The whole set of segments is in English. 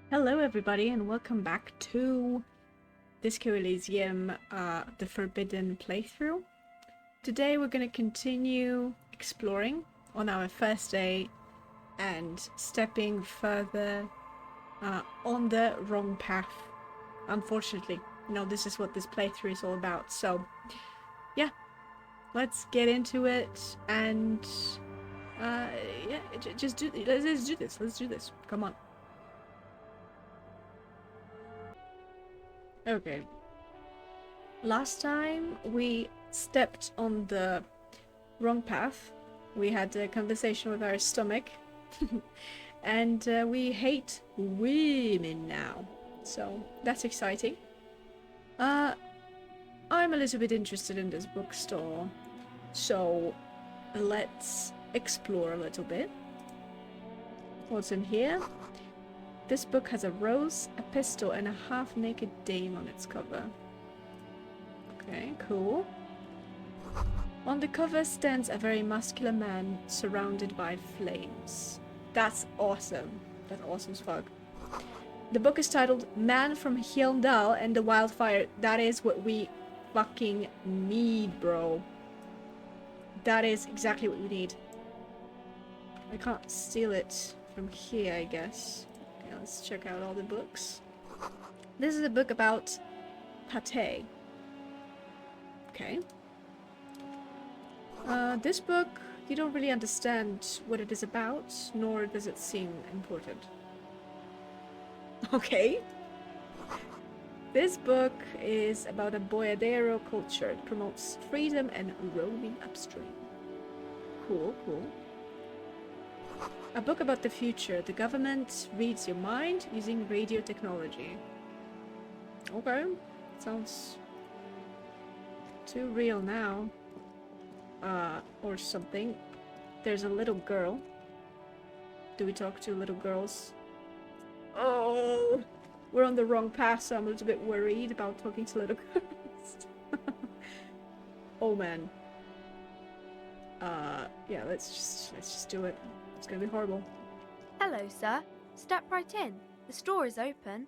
Hello everybody and welcome back to Disco Elysium, the Forbidden playthrough. Today we're going to continue exploring on our first day and stepping further on the wrong path. Unfortunately, this is what this playthrough is all about. So, yeah, let's get into it and let's do this. Come on. Okay. Last time we stepped on the wrong path. We had a conversation with our stomach. And we hate women now. So that's exciting. I'm a little bit interested in this bookstore. So let's explore a little bit. What's in here? This book has a rose, a pistol, and a half-naked dame on its cover. Okay, cool. On the cover stands a very muscular man surrounded by flames. That's awesome. That's awesome as fuck. The book is titled Man from Hjelmdall and the Wildfire. That is what we fucking need, bro. That is exactly what we need. I can't steal it from here, I guess. Let's check out all the books. This is a book about pate. Okay. This book, you don't really understand what it is about, nor does it seem important. Okay. This book is about a boyadero culture. It promotes freedom and roaming upstream. Cool, cool. A book about the future. The government reads your mind using radio technology. Okay. Sounds too real now. Or something. There's a little girl. Do we talk to little girls? Oh! We're on the wrong path, so I'm a little bit worried about talking to little girls. Oh man. Yeah, let's just do it. It's gonna be horrible. Hello, sir. Step right in. The store is open.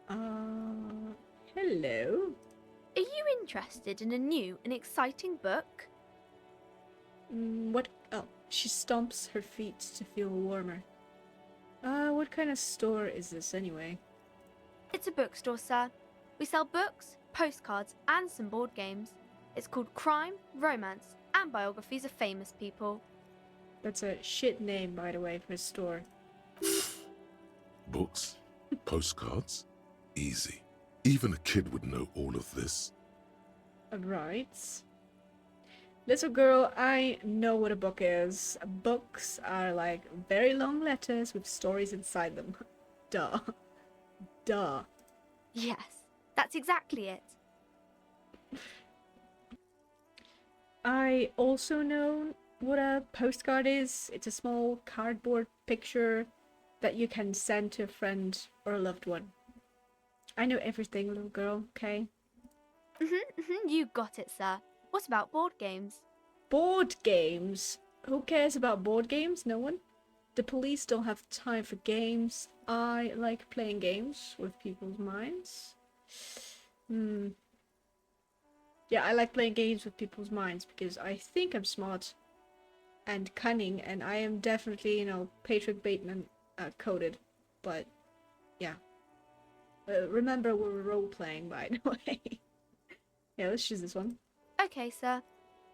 Hello? Are you interested in a new and exciting book? What? Oh, she stomps her feet to feel warmer. What kind of store is this anyway? It's a bookstore, sir. We sell books, postcards, and some board games. It's called Crime, Romance, and Biographies of Famous People. That's a shit name, by the way, for a store. Books? Postcards? Easy. Even a kid would know all of this. Right. Little girl, I know what a book is. Books are like very long letters with stories inside them. Duh. Duh. Yes, that's exactly it. I also know what a postcard is. It's a small cardboard picture that you can send to a friend or a loved one. I know everything, little girl, okay? You got it, sir. What about board games? Board games? Who cares about board games? No one? The police don't have time for games. I like playing games with people's minds. Yeah, I like playing games with people's minds because I think I'm smart and cunning, and I am definitely, Patrick Bateman coded. But, yeah. Remember, we're role-playing, by the way. Yeah, let's choose this one. Okay, sir.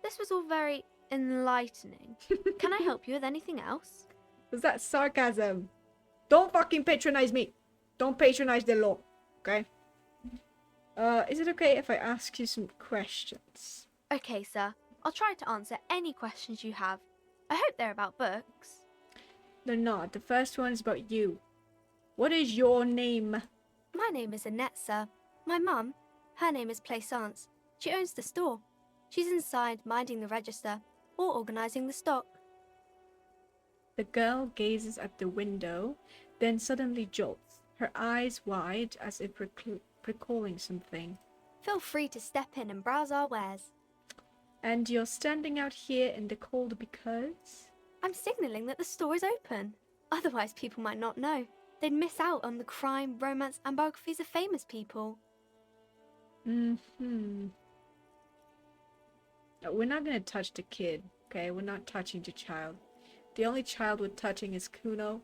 This was all very enlightening. Can I help you with anything else? Was that sarcasm? Don't fucking patronize me! Don't patronize the law, okay? Is it okay if I ask you some questions? Okay, sir. I'll try to answer any questions you have. I hope they're about books. They're not. The first one is about you. What is your name? My name is Annette, sir. My mum, her name is Plaisance. She owns the store. She's inside minding the register or organising the stock. The girl gazes at the window, then suddenly jolts, her eyes wide as if recalling something. Feel free to step in and browse our wares. And you're standing out here in the cold because? I'm signalling that the store is open. Otherwise, people might not know. They'd miss out on the crime, romance, and biographies of famous people. Mm-hmm. We're not gonna touch the kid, okay? We're not touching the child. The only child we're touching is Cuno,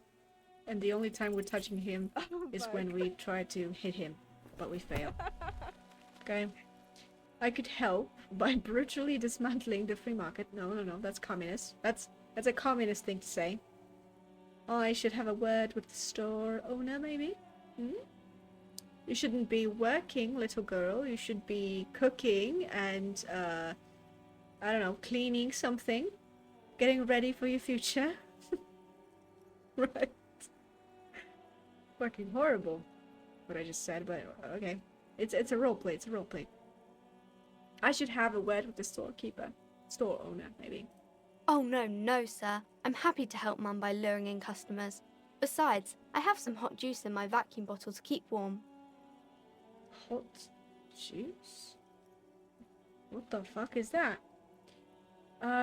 and the only time we're touching him is when we try to hit him, but we fail. Okay? I could help by brutally dismantling the free market. No, that's communist. That's a communist thing to say. I should have a word with the store owner, maybe? Hmm? You shouldn't be working, little girl. You should be cooking and, I don't know, cleaning something. Getting ready for your future. Right. Fucking horrible. What I just said, but okay. It's a roleplay, it's a roleplay. I should have a word with the storekeeper. Store owner, maybe. Oh no, sir. I'm happy to help Mum by luring in customers. Besides, I have some hot juice in my vacuum bottle to keep warm. Hot juice? What the fuck is that?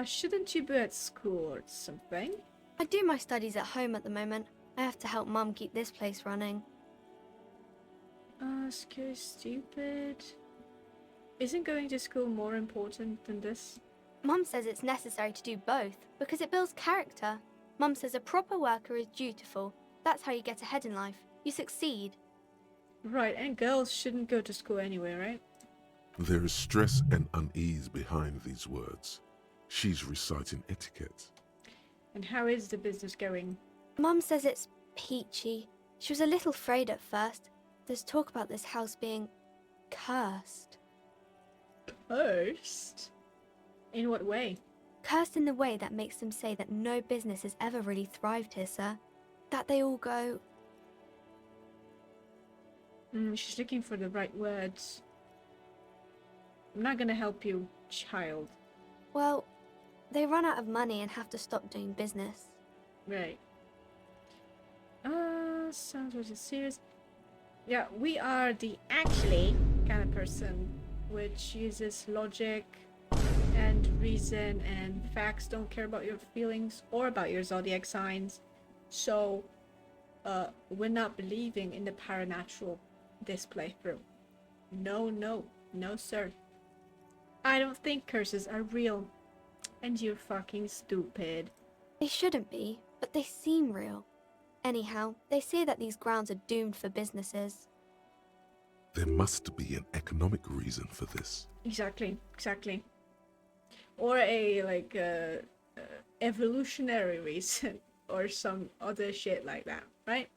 Shouldn't you be at school or something? I do my studies at home at the moment. I have to help Mum keep this place running. School stupid. Isn't going to school more important than this? Mum says it's necessary to do both because it builds character. Mum says a proper worker is dutiful. That's how you get ahead in life. You succeed. Right, and girls shouldn't go to school anyway, right? There is stress and unease behind these words. She's reciting etiquette. And how is the business going? Mum says it's peachy. She was a little afraid at first. There's talk about this house being cursed. Cursed? In what way? Cursed in the way that makes them say that no business has ever really thrived here, sir. That they all go... She's looking for the right words. I'm not gonna help you, child. Well, they run out of money and have to stop doing business. Right. Sounds really serious. Yeah, we are the actually kind of person which uses logic and reason and facts, don't care about your feelings or about your zodiac signs. So, we're not believing in the paranatural this playthrough. No, sir. I don't think curses are real. And you're fucking stupid. They shouldn't be, but they seem real. Anyhow, they say that these grounds are doomed for businesses. There must be an economic reason for this. Exactly. Or a, evolutionary reason. Or some other shit like that, right?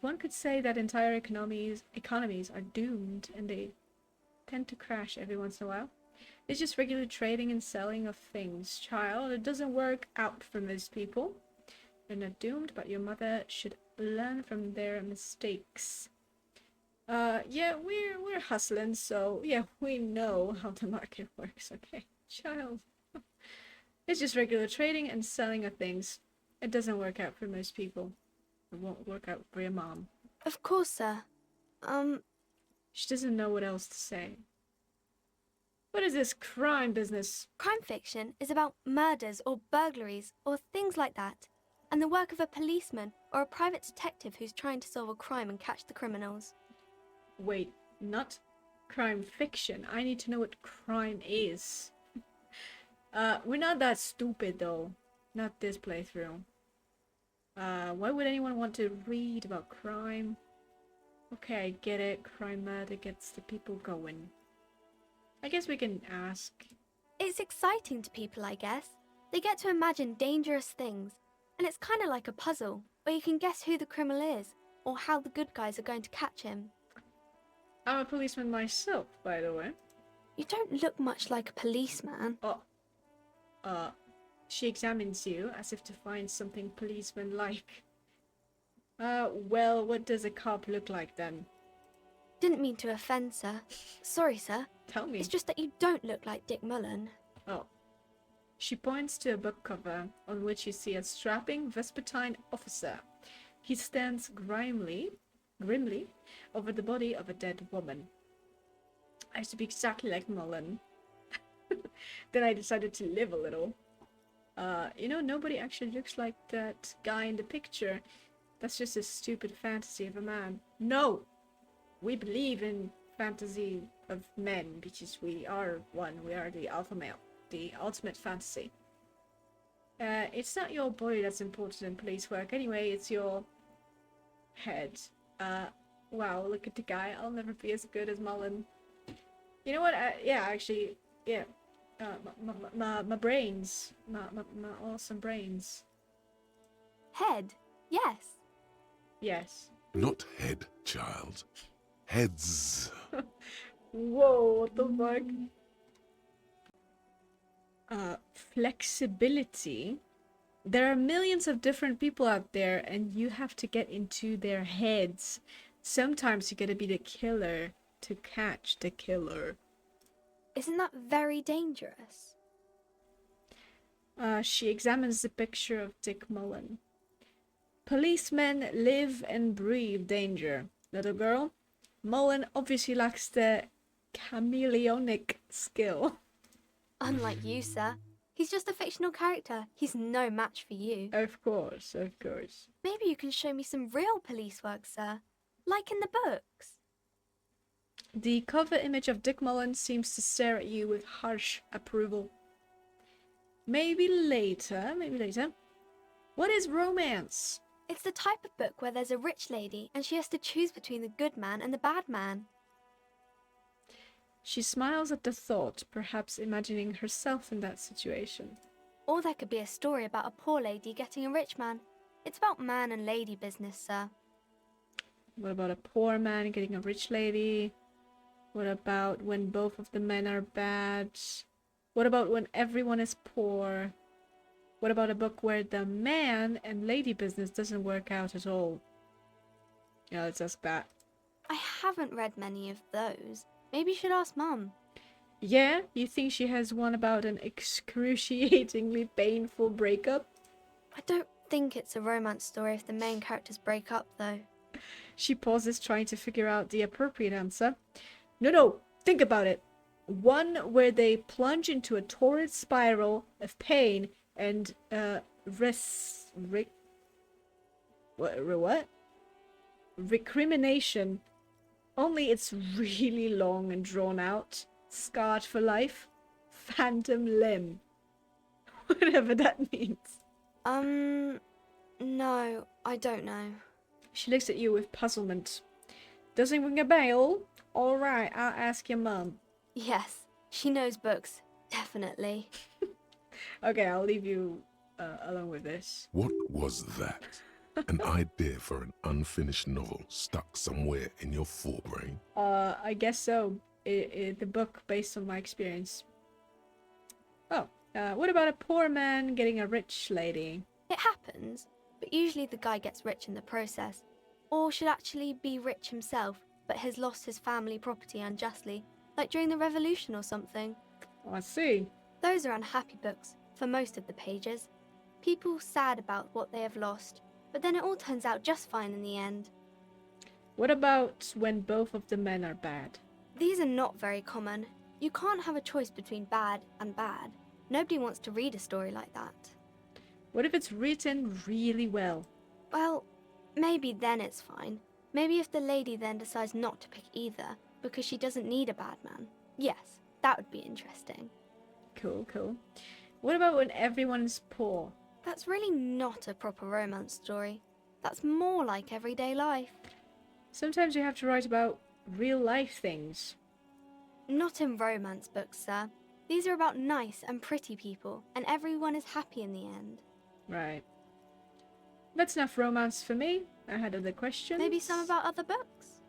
One could say that entire economies are doomed and they tend to crash every once in a while. It's just regular trading and selling of things, child. It doesn't work out for most people. You're not doomed, but your mother should learn from their mistakes. Yeah, we're hustling, so yeah, we know how the market works, okay? Child. It's just regular trading and selling of things. It doesn't work out for most people. It won't work out for your mom. Of course, sir. She doesn't know what else to say. What is this crime business? Crime fiction is about murders or burglaries or things like that, and the work of a policeman or a private detective who's trying to solve a crime and catch the criminals. Wait, not crime fiction. I need to know what crime is. We're not that stupid though. Not this playthrough. Why would anyone want to read about crime? Okay, I get it. Crime murder gets the people going. I guess we can ask. It's exciting to people, I guess. They get to imagine dangerous things, and it's kind of like a puzzle, where you can guess who the criminal is, or how the good guys are going to catch him. I'm a policeman myself, by the way. You don't look much like a policeman. She examines you as if to find something policeman-like. Well, what does a cop look like then? Didn't mean to offend, sir. Sorry, sir. Tell me. It's just that you don't look like Dick Mullen. Oh. She points to a book cover on which you see a strapping Vespertine officer. He stands grimly over the body of a dead woman. I used to be exactly like Mullen. Then I decided to live a little. Nobody actually looks like that guy in the picture. That's just a stupid fantasy of a man. No! We believe in fantasy of men because we are one. We are the alpha male. The ultimate fantasy. It's not your body that's important in police work. Anyway, it's your head. Wow, look at the guy. I'll never be as good as Mullen. You know what? Yeah. My brains. My awesome brains. Head? Yes. Yes. Not head, child. Heads. Whoa, what the fuck? Flexibility. There are millions of different people out there, and you have to get into their heads. Sometimes you gotta be the killer to catch the killer. Isn't that very dangerous? She examines the picture of Dick Mullen. Policemen live and breathe danger. Little girl, Mullen obviously lacks the chameleonic skill. Unlike you, sir. He's just a fictional character. He's no match for you. Of course, of course. Maybe you can show me some real police work, sir. Like in the books. The cover image of Dick Mullen seems to stare at you with harsh approval. Maybe later, maybe later. What is romance? It's the type of book where there's a rich lady and she has to choose between the good man and the bad man. She smiles at the thought, perhaps imagining herself in that situation. Or there could be a story about a poor lady getting a rich man. It's about man and lady business, sir. What about a poor man getting a rich lady? What about when both of the men are bad? What about when everyone is poor? What about a book where the man and lady business doesn't work out at all? Yeah, let's ask that. I haven't read many of those. Maybe you should ask Mum. Yeah? You think she has one about an excruciatingly painful breakup? I don't think it's a romance story if the main characters break up, though. She pauses, trying to figure out the appropriate answer. No, think about it. One where they plunge into a torrid spiral of pain and recrimination. Only it's really long and drawn out. Scarred for life. Phantom limb. Whatever that means. No, I don't know. She looks at you with puzzlement. Doesn't ring a bell? Alright, I'll ask your mum. Yes, she knows books. Definitely. Okay, I'll leave you alone with this. What was that? An idea for an unfinished novel stuck somewhere in your forebrain? I guess so. The book based on my experience. Oh, what about a poor man getting a rich lady? It happens, but usually the guy gets rich in the process. Or should actually be rich himself, but has lost his family property unjustly, like during the revolution or something. Oh, I see. Those are unhappy books, for most of the pages. People sad about what they have lost, but then it all turns out just fine in the end. What about when both of the men are bad? These are not very common. You can't have a choice between bad and bad. Nobody wants to read a story like that. What if it's written really well? Well, maybe then it's fine. Maybe if the lady then decides not to pick either, because she doesn't need a bad man. Yes, that would be interesting. Cool. What about when everyone's poor? That's really not a proper romance story. That's more like everyday life. Sometimes you have to write about real life things. Not in romance books, sir. These are about nice and pretty people, and everyone is happy in the end. Right. That's enough romance for me. I had other questions. Maybe some about other books?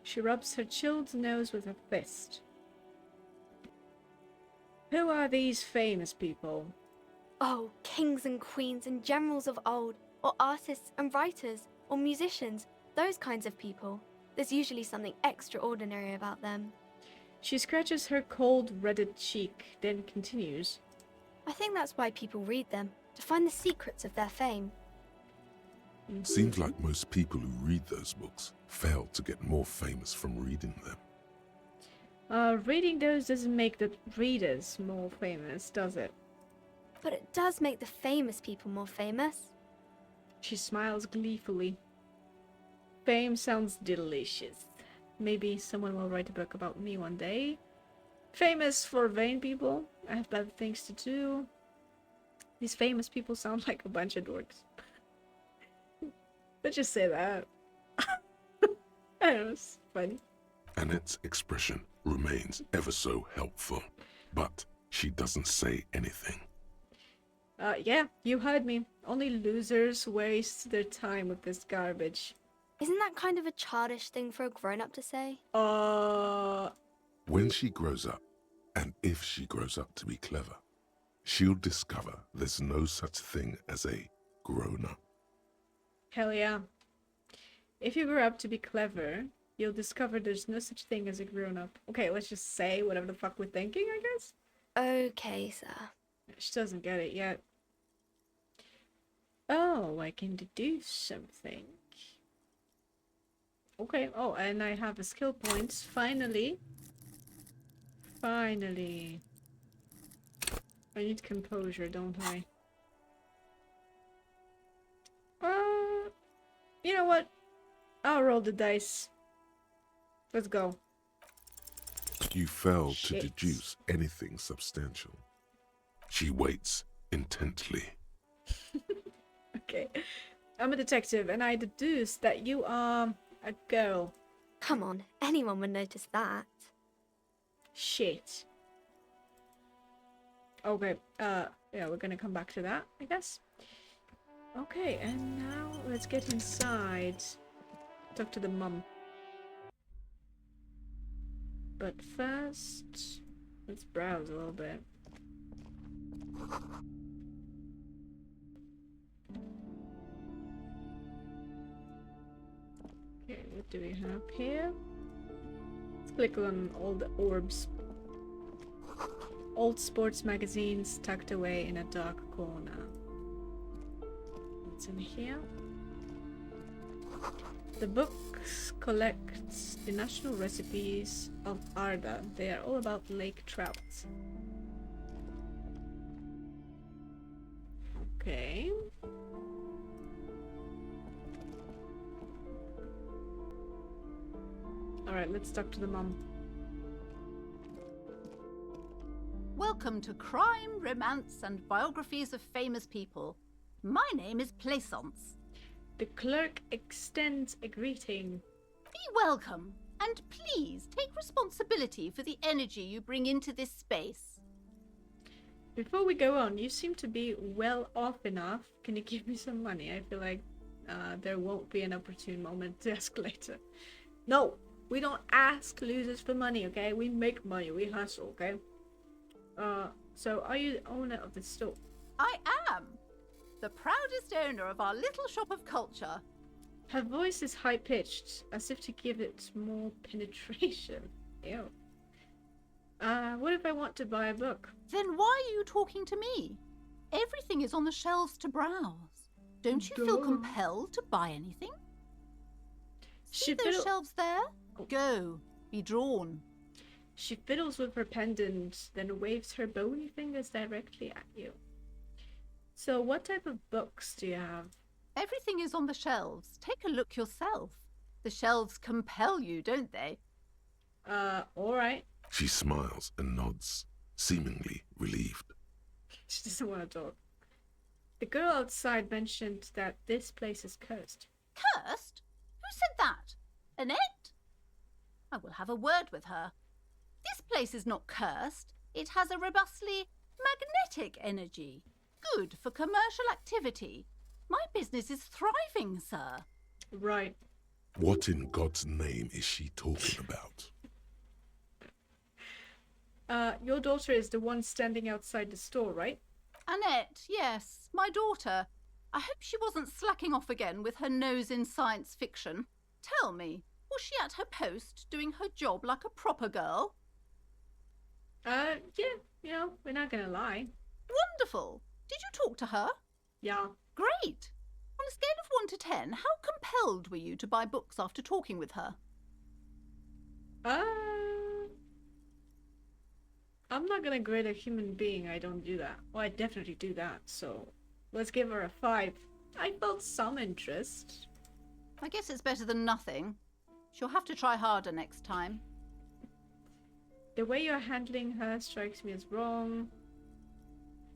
She rubs her chilled nose with her fist. Who are these famous people? Oh, kings and queens and generals of old, or artists and writers, or musicians, those kinds of people. There's usually something extraordinary about them. She scratches her cold, reddened cheek, then continues. I think that's why people read them, to find the secrets of their fame. Seems like most people who read those books fail to get more famous from reading them. Reading those doesn't make the readers more famous, does it? But it does make the famous people more famous. She smiles gleefully. Fame sounds delicious. Maybe someone will write a book about me one day. Famous for vain people. I have better things to do. These famous people sound like a bunch of dorks. Let's just say that. I know, it's funny. Annette's expression remains ever so helpful, but she doesn't say anything. Yeah, you heard me. Only losers waste their time with this garbage. Isn't that kind of a childish thing for a grown-up to say? When she grows up, and if she grows up to be clever, she'll discover there's no such thing as a grown-up. Hell yeah. If you grow up to be clever, you'll discover there's no such thing as a grown-up. Okay, let's just say whatever the fuck we're thinking, I guess? Okay, sir. She doesn't get it yet. Oh, I can deduce something. Okay, oh, and I have a skill point. Finally. Finally. I need composure, don't I? You know what? I'll roll the dice. Let's go. You fail Shit. to deduce anything substantial. She waits intently. Okay. I'm a detective, and I deduced that you are a girl. Come on, anyone would notice that. Shit. Okay, yeah, we're gonna come back to that, I guess. Okay, and now let's get inside. Talk to the mum. But first, let's browse a little bit. Okay, what do we have here? Let's click on all the orbs. Old sports magazines tucked away in a dark corner. What's in here? The books collect the national recipes of Arda. They are all about lake trout. Okay. Alright, let's talk to the mum. Welcome to Crime, Romance and Biographies of Famous People. My name is Plaisance. The clerk extends a greeting. Be welcome, and please take responsibility for the energy you bring into this space. Before we go on, you seem to be well off enough. Can you give me some money? I feel like there won't be an opportune moment to ask later. No, we don't ask losers for money, okay? We make money, we hustle, okay? So are you the owner of the store? I am the proudest owner of our little shop of culture. Her voice is high-pitched, as if to give it more penetration. Ew. What if I want to buy a book? Then why are you talking to me? Everything is on the shelves to browse. Don't you feel Duh. compelled to buy anything? See She those fiddle- shelves there? Go, be drawn. She fiddles with her pendant, then waves her bony fingers directly at you. So what type of books do you have? Everything is on the shelves. Take a look yourself. The shelves compel you, don't they? Alright. She smiles and nods, seemingly relieved. She doesn't want to talk. The girl outside mentioned that this place is cursed. Cursed? Who said that? Annette? I will have a word with her. This place is not cursed. It has a robustly magnetic energy. Good for commercial activity. My business is thriving, sir. Right. What in God's name is she talking about? Your daughter is the one standing outside the store, right? Annette, yes, my daughter. I hope she wasn't slacking off again with her nose in science fiction. Tell me, was she at her post doing her job like a proper girl? Yeah, you know, we're not gonna lie. Wonderful. Did you talk to her? Yeah. Great. On a scale of 1 to 10, how compelled were you to buy books after talking with her? I'm not gonna grade a human being. I don't do that. Well, I definitely do that. So let's give her a 5. I felt some interest. I guess it's better than nothing. She'll have to try harder next time. The way you're handling her strikes me as wrong.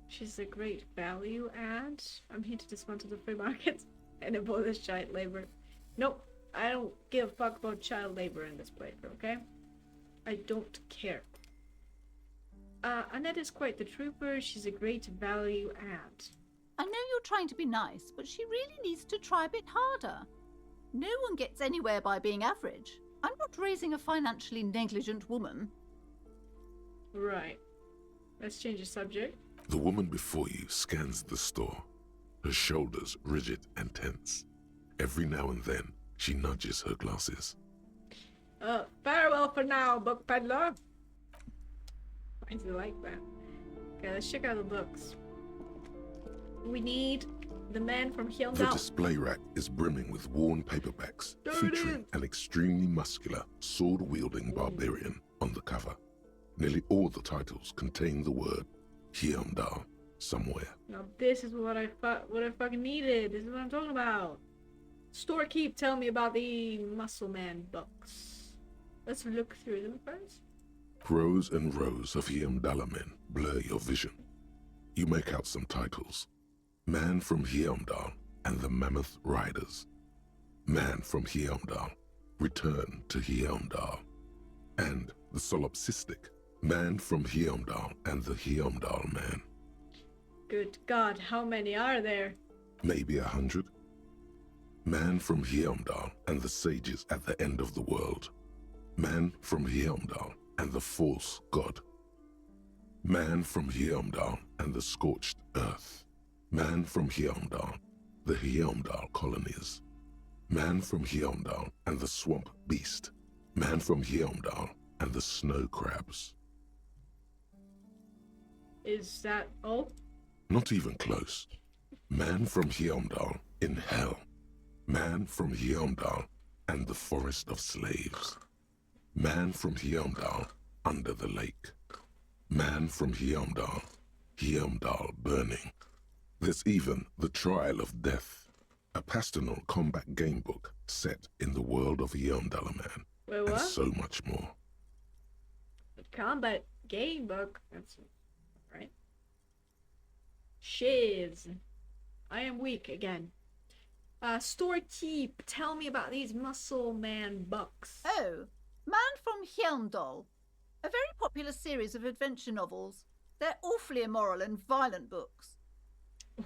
She's a great value add. I'm here to dismantle the free market and abolish child labor. Nope, I don't give a fuck about child labor in this playthrough, okay? I don't care. Annette is quite the trooper. She's a great value add. I know you're trying to be nice, but she really needs to try a bit harder. No one gets anywhere by being average. I'm not raising a financially negligent woman. Right. Let's change the subject. The woman before you scans the store, her shoulders rigid and tense. Every now and then, she nudges her glasses. Farewell for now, book peddler. I do like that. Okay, let's check out the books. We need The Man from The Hjelmdall. display rack is brimming with worn paperbacks featuring an extremely muscular, sword-wielding barbarian on the cover. Nearly all the titles contain the word Hjelmdall somewhere. Now this is what I fucking needed. This is what I'm talking about. Storekeep, tell me about the Muscle Man books. Let's look through them first. Rows and rows of Hjelmdallermen blur your vision. You make out some titles. Man from Hjelmdall and the Mammoth Riders. Man from Hjelmdall, Return to Hjelmdall. And the solipsistic Man from Hjelmdall and the Hjelmdallerman. Good God, how many are there? Maybe 100. Man from Hjelmdall and the sages at the end of the world. Man from Hjelmdall and the false god. Man from Hjelmdall and the scorched earth. Man from Hjelmdall, the Hjelmdall colonies. Man from Hjelmdall and the swamp beast. Man from Hjelmdall and the snow crabs. Is that all? Not even close. Man from Hjelmdall in hell. Man from Hjelmdall and the forest of slaves. Man from Hjelmdall under the lake. Man from Hjelmdall, Hjelmdall burning. There's even The Trial of Death, a pastoral combat game book set in the world of Hjelmdallerman. Wait, And what? so much more. The combat game book. That's right. Shiz. I am weak again. Storekeep, tell me about these Muscle Man books. Oh, Man from Hjelmdall. A very popular series of adventure novels. They're awfully immoral and violent books.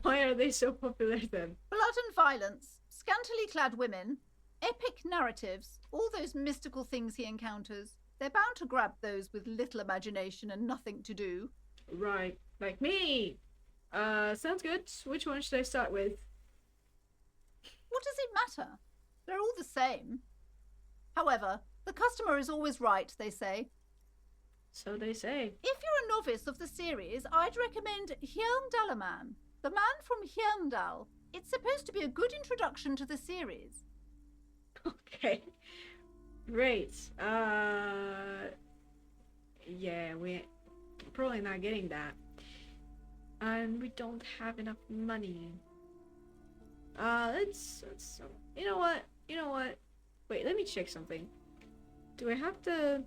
Why are they so popular then? Blood and violence, scantily clad women, epic narratives, all those mystical things he encounters. They're bound to grab those with little imagination and nothing to do. Right, like me. Sounds good. Which one should I start with? What does it matter? They're all the same. However, the customer is always right, they say. So they say. If you're a novice of the series, I'd recommend Hjelmdallerman, the Man from Hjelmdall. It's supposed to be a good introduction to the series. Okay. Great. Yeah, we're probably not getting that. And we don't have enough money. Let's you know what? Wait, let me check something. Do I have the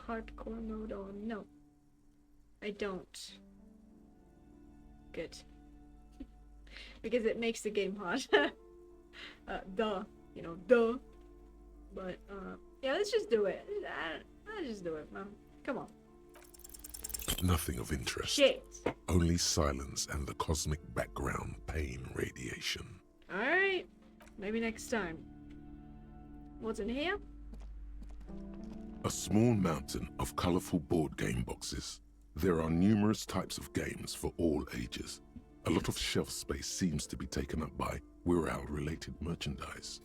hardcore mode on? No. I don't. Good. Because it makes the game hard. Duh. Duh. But, yeah, let's just do it. Let's just do it, man. Come on. Nothing of interest. Shit. Only silence and the cosmic background pain radiation. Alright. Maybe next time. What's in here? A small mountain of colorful board game boxes. There are numerous types of games for all ages. A lot of shelf space seems to be taken up by Wirral-related merchandise.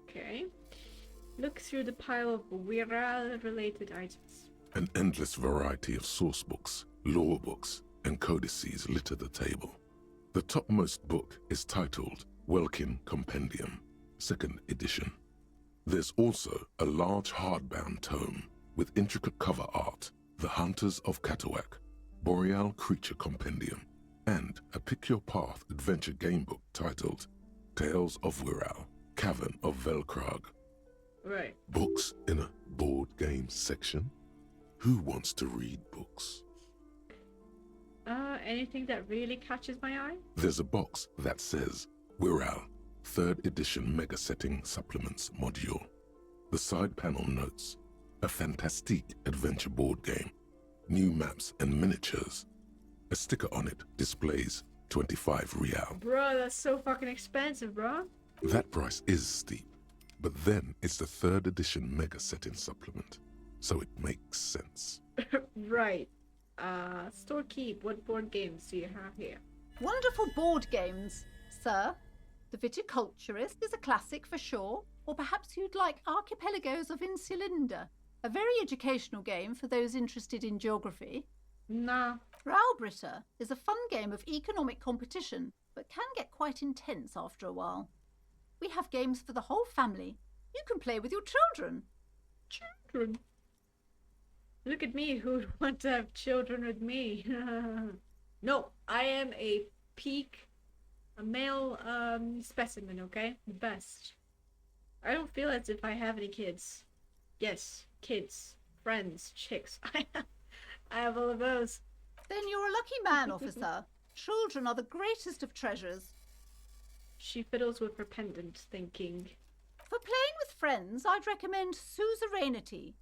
Okay. Look through the pile of Wirral-related items. An endless variety of source books, lore books, and codices litter the table. The topmost book is titled Welkin Compendium, 2nd edition. There's also a large hardbound tome with intricate cover art, The Hunters of Katawak, Boreal Creature Compendium, and a pick-your-path adventure game book titled Tales of Wirral, Cavern of Velkrag. Right. Books in a board game section? Who wants to read books? Anything that really catches my eye? There's a box that says Wirral, 3rd edition Mega Setting Supplements Module. The side panel notes, a fantastique adventure board game, new maps and miniatures. A sticker on it displays 25 real. Bro, that's so fucking expensive, bro. That price is steep, but then it's the 3rd edition Mega Setting Supplement, so it makes sense. Right. Storekeep, what board games do you have here? Wonderful board games, sir. The Viticulturist is a classic for sure, or perhaps you'd like Archipelagos of Insulinda, a very educational game for those interested in geography. Nah. Raubritter is a fun game of economic competition, but can get quite intense after a while. We have games for the whole family. You can play with your children. Children? Look at me, who would want to have children with me? No, I am a male specimen, okay? The best. I don't feel as if I have any kids. Yes, kids, friends, chicks. I have all of those. Then you're a lucky man, officer. Children are the greatest of treasures. She fiddles with her pendant, thinking. For playing with friends, I'd recommend Suzerainty.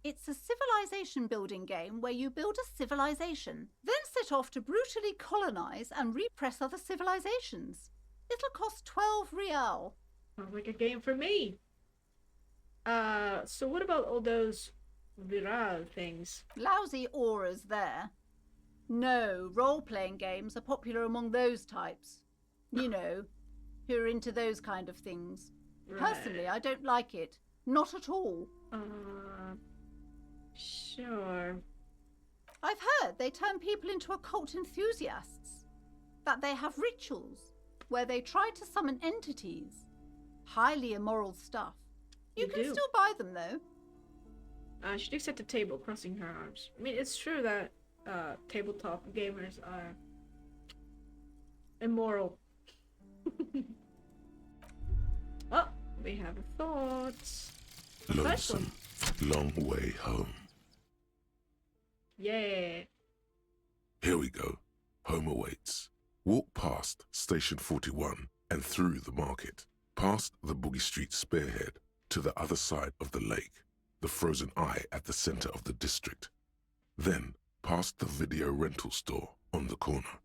It's a civilization building game where you build a civilization, then set off to brutally colonize and repress other civilizations. It'll cost 12 real. Sounds like a game for me. So what about all those viral things? Lousy auras there. No, role-playing games are popular among those types. You know, who are into those kind of things. Right. Personally, I don't like it. Not at all. Sure. I've heard they turn people into occult enthusiasts. That they have rituals where they try to summon entities. Highly immoral stuff. You can still buy them, though. She looks at the table, crossing her arms. I mean, it's true that tabletop gamers are immoral. Oh, we have a thought. Lonesome, long way home. Yeah. Here we go. Home awaits. Walk past Station 41 and through the market, past the Boogie Street spearhead to the other side of the lake, the frozen eye at the center of the district. Then past the video rental store on the corner.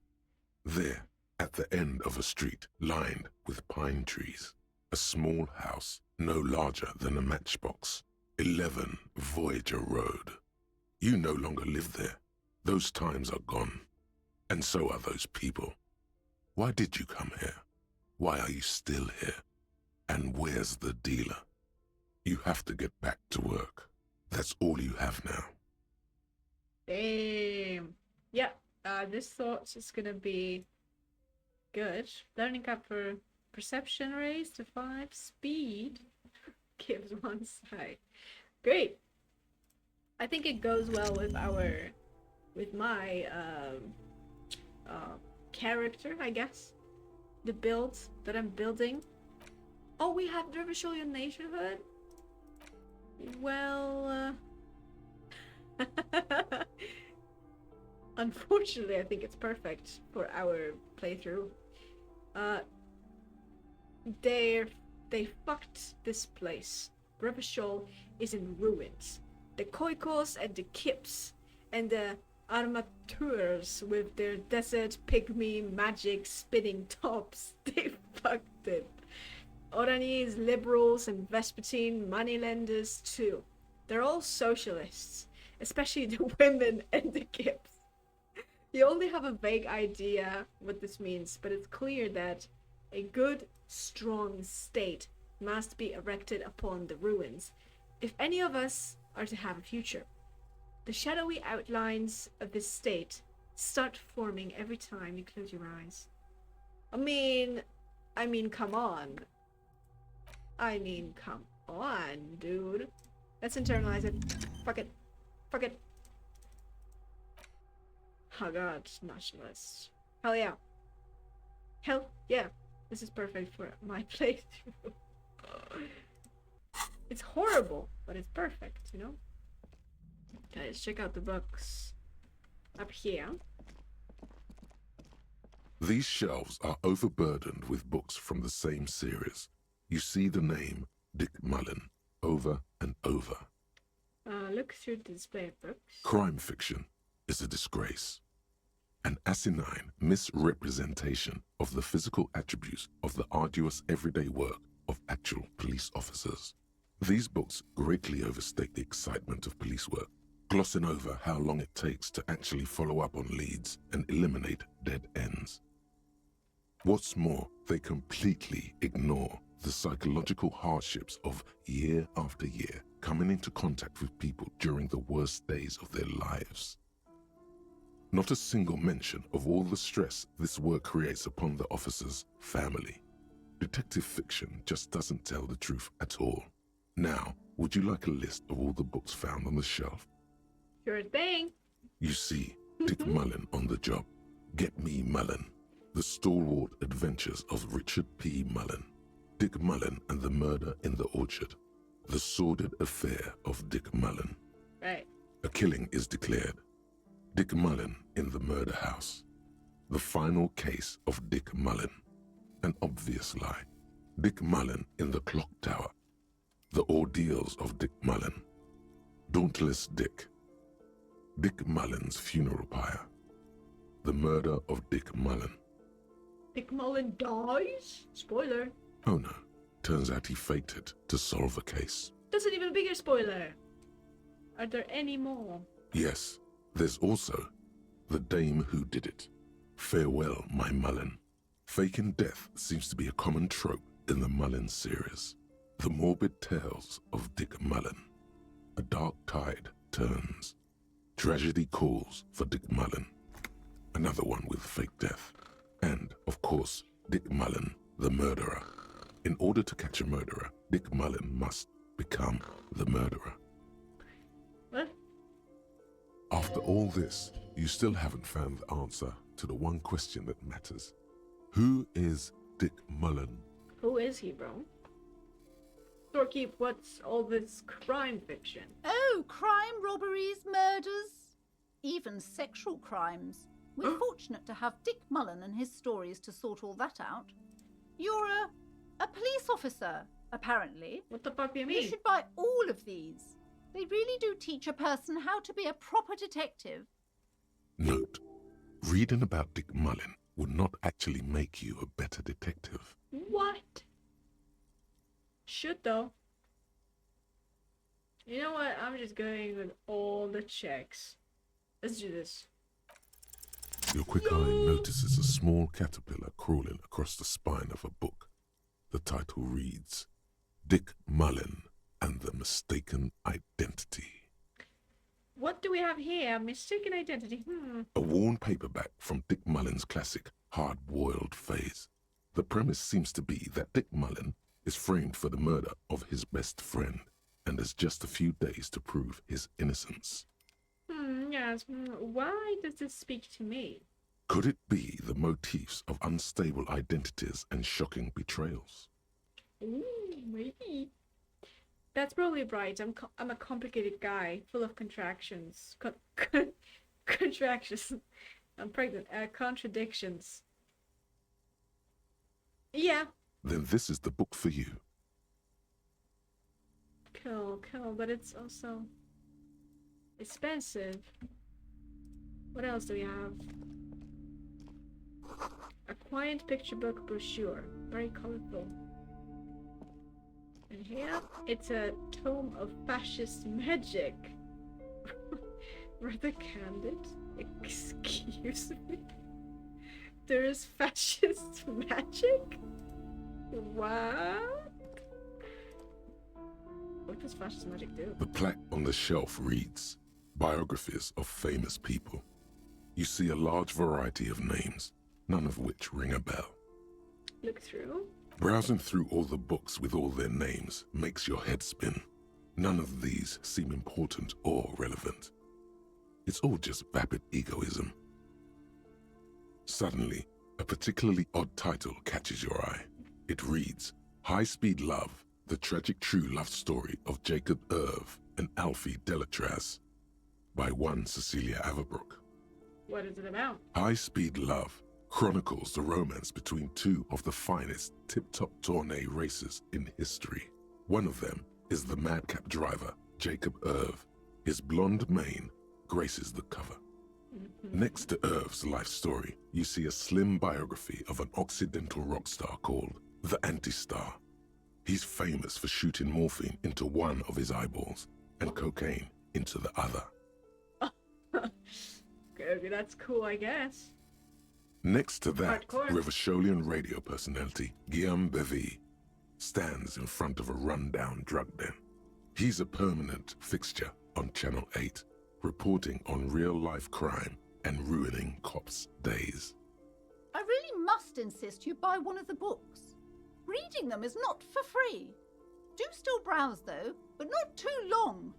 There, at the end of a street lined with pine trees, a small house no larger than a matchbox. 11 Voyager Road. You no longer live there. Those times are gone. And so are those people. Why did you come here? Why are you still here? And where's the dealer? You have to get back to work. That's all you have now. Damn. Yeah, this thought is gonna be good. Learning up for perception raise to 5. Speed gives 1 side. Great. I think it goes well with my character, I guess. The build that I'm building. Oh, we have the Rivasholian Nationhood? Well, unfortunately, I think it's perfect for our playthrough. They fucked this place. Rivashol is in ruins. The Koikos and the Kips and the Armatures with their desert pygmy magic spinning tops, they fucked it. Oranese liberals and Vespertine moneylenders too. They're all socialists, especially the women and the Kips. You only have a vague idea what this means, but it's clear that a good, strong state must be erected upon the ruins, if any of us are to have a future. The shadowy outlines of this state start forming every time you close your eyes. I mean, come on. Come on, dude. Let's internalize it. Fuck it. Fuck it. Oh god, nationalist. Hell yeah. Hell yeah. This is perfect for my playthrough. It's horrible, but it's perfect, you know? Guys, check out the books up here. These shelves are overburdened with books from the same series. You see the name Dick Mullen over and over. Look through the display of books. Crime fiction is a disgrace. An asinine misrepresentation of the physical attributes of the arduous everyday work of actual police officers. These books greatly overstate the excitement of police work, glossing over how long it takes to actually follow up on leads and eliminate dead ends. What's more, they completely ignore the psychological hardships of year after year coming into contact with people during the worst days of their lives. Not a single mention of all the stress this work creates upon the officer's family. Detective fiction just doesn't tell the truth at all. Now, would you like a list of all the books found on the shelf? Sure thing. You see, Dick Mullen on the job. Get Me Mullen. The Stalwart Adventures of Richard P. Mullen. Dick Mullen and the Murder in the Orchard. The Sordid Affair of Dick Mullen. Right. A killing is declared. Dick Mullen in the Murder House. The Final Case of Dick Mullen. An Obvious Lie. Dick Mullen in the Clock Tower. The Ordeals of Dick Mullen. Dauntless Dick. Dick Mullen's Funeral Pyre. The Murder of Dick Mullen. Dick Mullen dies? Spoiler. Oh no, turns out he faked it to solve a case. That's an even bigger spoiler. Are there any more? Yes, there's also The Dame Who Did It. Farewell, my Mullen. Faking death seems to be a common trope in the Mullen series. The morbid tales of Dick Mullen. A dark tide turns. Tragedy calls for Dick Mullen. Another one with fake death. And, of course, Dick Mullen, the murderer. In order to catch a murderer, Dick Mullen must become the murderer. What? After all this, you still haven't found the answer to the one question that matters. Who is Dick Mullen? Who is he, bro? Storekeep, what's all this crime fiction? Oh, crime, robberies, murders, even sexual crimes. We're fortunate to have Dick Mullen and his stories to sort all that out. You're a police officer, apparently. What the fuck do you mean? You should buy all of these. They really do teach a person how to be a proper detective. Note, reading about Dick Mullen would not actually make you a better detective. What? Should though. You know what? I'm just going with all the checks. Let's do this. Your quick eye notices a small caterpillar crawling across the spine of a book. The title reads, Dick Mullen and the Mistaken Identity. What do we have here? Mistaken identity. A worn paperback from Dick Mullen's classic Hard-Boiled Phase. The premise seems to be that Dick Mullen is framed for the murder of his best friend and has just a few days to prove his innocence. Yes. Why does this speak to me? Could it be the motifs of unstable identities and shocking betrayals? Ooh, maybe. That's probably right. I'm a complicated guy, full of contractions. Contractions. I'm pregnant. Contradictions. Yeah. Then this is the book for you. Cool, but it's also expensive. What else do we have? A quiet picture book brochure. Very colorful. And here, it's a tome of fascist magic. Rather candid. Excuse me. There is fascist magic? What? What does fascist magic do? The plaque on the shelf reads, Biographies of Famous People. You see a large variety of names, none of which ring a bell. Look through. Browsing through all the books with all their names makes your head spin. None of these seem important or relevant. It's all just vapid egoism. Suddenly, a particularly odd title catches your eye. It reads, High Speed Love, the tragic true love story of Jacob Irv and Alfie Delatraz, by one Cecilia Averbrook. What is it about? High Speed Love chronicles the romance between two of the finest tip-top tourney racers in history. One of them is the madcap driver, Jacob Irv. His blonde mane graces the cover. Next to Irv's life story, you see a slim biography of an Occidental rock star called the Anti-Star. He's famous for shooting morphine into one of his eyeballs and cocaine into the other. Okay, that's cool, I guess. Next to that, Hardcore. Rivasholian radio personality Guillaume Bevy stands in front of a rundown drug den. He's a permanent fixture on Channel 8, reporting on real-life crime and ruining cops' days. I really must insist you buy one of the books. Reading them is not for free. Do still browse, though, but not too long.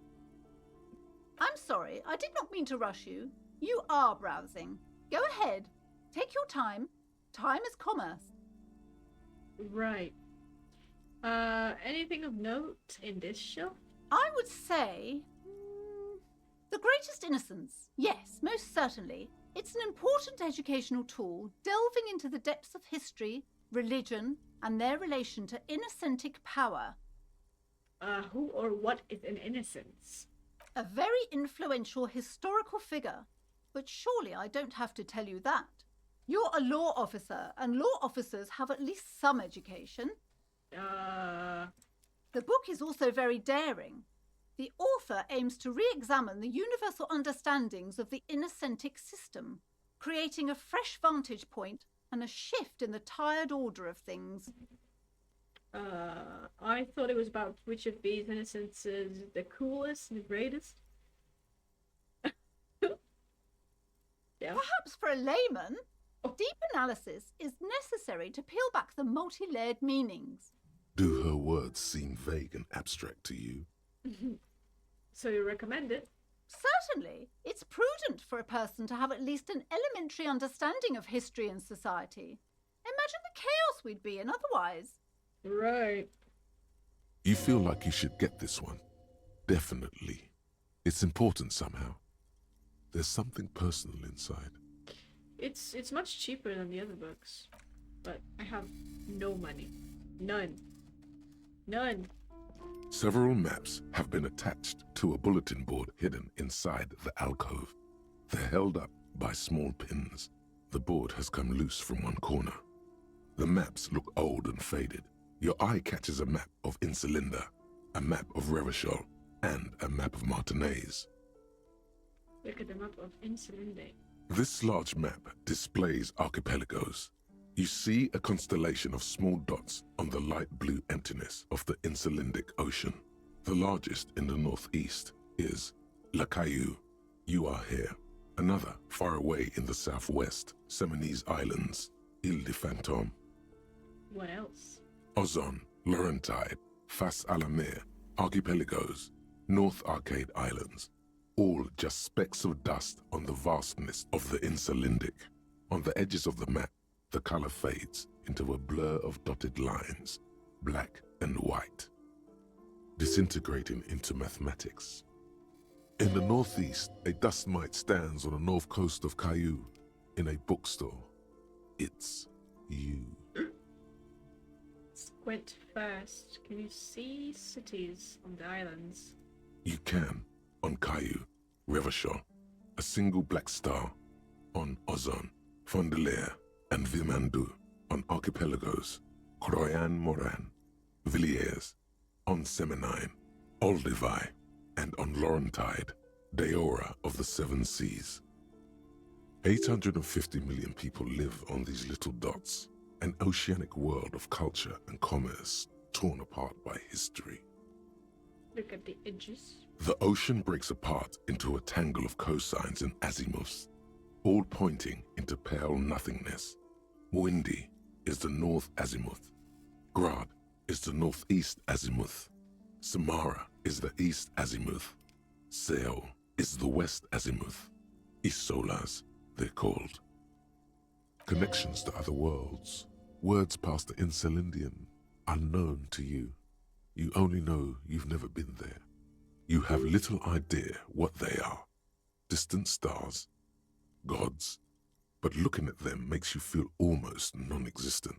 I'm sorry, I did not mean to rush you. You are browsing. Go ahead. Take your time. Time is commerce. Right. Anything of note in this shelf? I would say... The Greatest Innocence. Yes, most certainly. It's an important educational tool, delving into the depths of history, religion, and their relation to innocentic power. Who or what is an innocence? A very influential historical figure. But surely I don't have to tell you that. You're a law officer, and law officers have at least some education. The book is also very daring. The author aims to re-examine the universal understandings of the innocentic system, creating a fresh vantage point and a shift in the tired order of things. I thought it was about which of these innocents is the coolest and the greatest. Yeah. Perhaps for a layman, deep analysis is necessary to peel back the multi-layered meanings. Do her words seem vague and abstract to you? So you recommend it? Certainly, it's prudent for a person to have at least an elementary understanding of history and society. Imagine the chaos we'd be in otherwise. Right. You feel like you should get this one. Definitely. It's important somehow. There's something personal inside. It's much cheaper than the other books, but I have no money. None. Several maps have been attached to a bulletin board hidden inside the alcove. They're held up by small pins. The board has come loose from one corner. The maps look old and faded. Your eye catches a map of Insulinda, a map of Revachol, and a map of Martinaise. Look at the map of Insulinde. This large map displays archipelagos. You see a constellation of small dots on the light blue emptiness of the Insulindic Ocean. The largest in the northeast is La Caillou. You are here. Another, far away in the southwest, Seminese Islands, Ile de Fantôme. What else? Ozon, Laurentide, Fas à la Mer, Archipelagos, North Arcade Islands. All just specks of dust on the vastness of the Insulindic. On the edges of the map, the color fades into a blur of dotted lines, black and white, disintegrating into mathematics. In the northeast, a dust mite stands on the north coast of Caillou in a bookstore. It's you. Squint first. Can you see cities on the islands? You can, on Caillou, Revachol, a single black star, on Ozon, Fondelier, and Vilmandu, on archipelagos, Croyan Moran, Villiers, on Seminine, Olduvai, and on Laurentide, Deora of the Seven Seas. 850 million people live on these little dots, an oceanic world of culture and commerce torn apart by history. Look at the edges. The ocean breaks apart into a tangle of cosines and azimuths, all pointing into pale nothingness. Windy is the north azimuth. Grad is the northeast azimuth. Samara is the east azimuth. Seol is the west azimuth. Isolas, they're called. Connections to other worlds. Words past the Incelindian, unknown to you. You only know you've never been there. You have little idea what they are. Distant stars, gods, but looking at them makes you feel almost non-existent.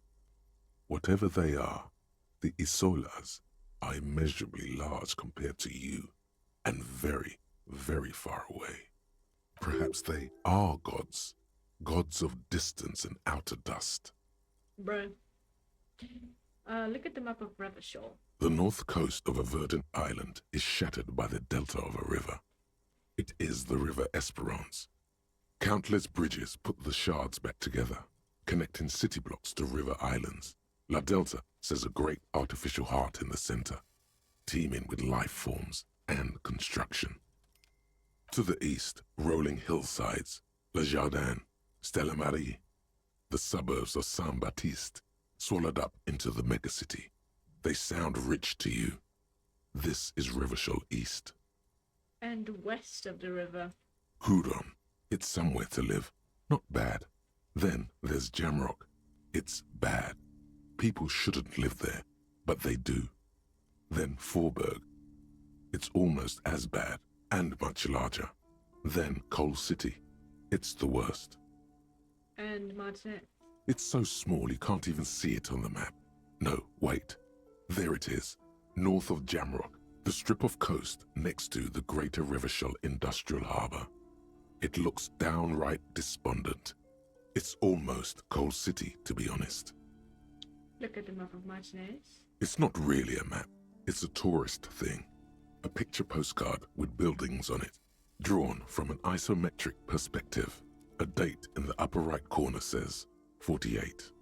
Whatever they are, the Isolas are immeasurably large compared to you, and very, very far away. Perhaps they are gods, gods of distance and outer dust. Bruh. Look at the map of Revachol. The north coast of a verdant island is shattered by the delta of a river. It is the River Esperance. Countless bridges put the shards back together, connecting city blocks to river islands. La Delta says a great artificial heart in the center, teeming with life forms and construction. To the east, rolling hillsides, Le Jardin, Stella Marie, the suburbs of Saint-Baptiste, swallowed up into the megacity. They sound rich to you. This is Revachol East. And west of the river. Hudon, it's somewhere to live. Not bad. Then there's Jamrock. It's bad. People shouldn't live there, but they do. Then Forberg. It's almost as bad, and much larger. Then Coal City. It's the worst. And Martinet. It's so small you can't even see it on the map. No, wait. There it is, north of Jamrock, the strip of coast next to the Greater Revachol Industrial Harbour. It looks downright despondent. It's almost Coal City, to be honest. Look at the map of Martinez. It's not really a map. It's a tourist thing. A picture postcard with buildings on it, drawn from an isometric perspective. A date in the upper right corner says 48.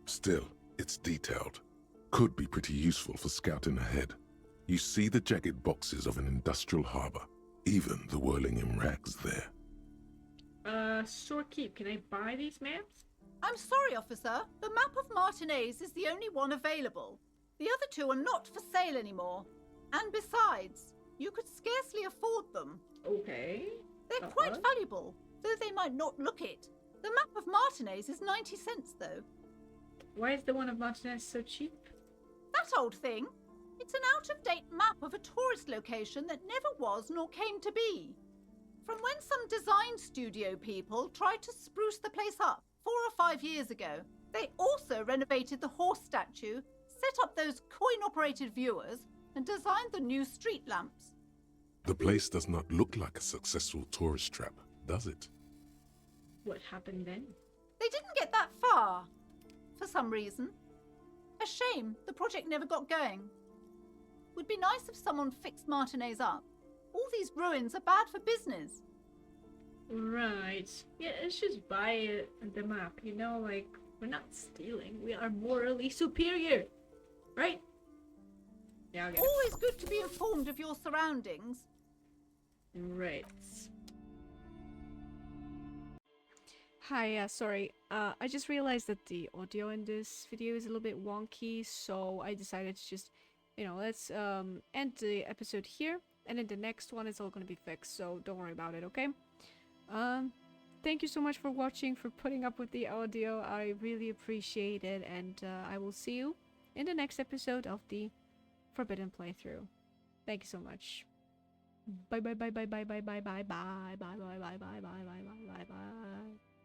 Still, it's detailed. Could be pretty useful for scouting ahead. You see the jagged boxes of an industrial harbour, even the whirling in rags there. Storekeep, can I buy these maps? I'm sorry, officer. The map of Martinez is the only one available. The other two are not for sale anymore. And besides, you could scarcely afford them. Okay. They're quite valuable, though they might not look it. The map of Martinez is 90 cents, though. Why is the one of Martinez so cheap? That old thing. It's an out-of-date map of a tourist location that never was nor came to be. From when some design studio people tried to spruce the place up 4 or 5 years ago. They also renovated the horse statue, set up those coin-operated viewers, and designed the new street lamps. The place does not look like a successful tourist trap, does it? What happened then? They didn't get that far, for some reason. A shame the project never got going. Would be nice if someone fixed Martinez up. All these ruins are bad for business. Right. Yeah, let's just buy the map, you know, like, we're not stealing. We are morally superior. Right? Yeah, I'll get it. Always good to be informed of your surroundings. Right. Hi, sorry. I just realized that the audio in this video is a little bit wonky, so I decided to just, you know, let's end the episode here, and in the next one it's all gonna be fixed, so don't worry about it, okay? Thank you so much for watching, for putting up with the audio. I really appreciate it, and I will see you in the next episode of the Forbidden playthrough. Thank you so much. Bye bye bye bye bye bye bye bye bye bye bye bye bye bye bye bye bye bye bye.